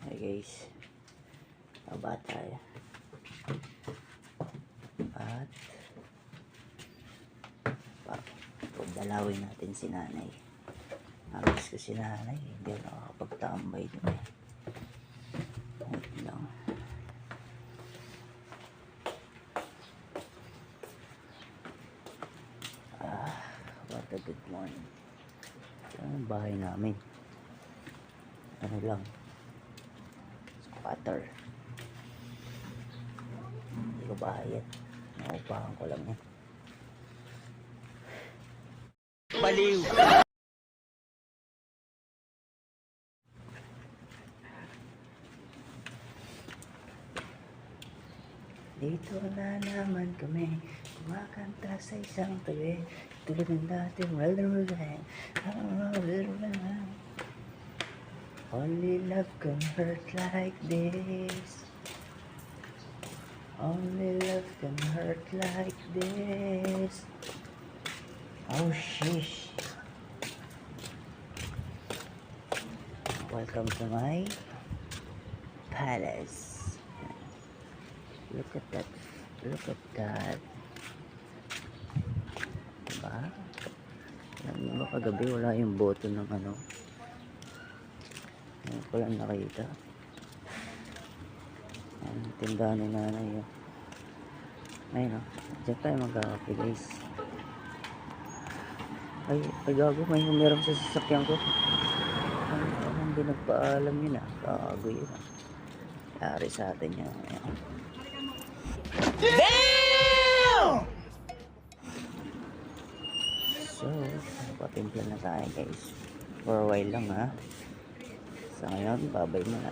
Hey guys, baba tayo at pagdalawin natin si nanay. Alis ko si nanay, hindi ako nakakapagtambay dun eh. Wait lang. What a good morning. Ang bahay namin, ano lang, squatter. Hindi ko bayad, naupahan ko lang eh. Baliw! Dito na naman kami kumakanta sa isang tabi, tulad ng dating only love can hurt like this. Only love can hurt like this. Oh shish. Welcome to my palace. Look at that. Look at that. Diba? Alam niyo ba kagabi wala yung boto ng ano? Ngayon ko lang nakita. Ang tindahan ni nanay yun. Ayun o. Diyan tayo magkakape guys. Ay gago. May humiram sa sasakyan ko. Hindi nagpaalam yun ah. Gago yun ah. Yari sa atin yun. Ayan. Damn! So, patimpla na tayo guys. For a while lang ha. Sa ngayon, babay muna.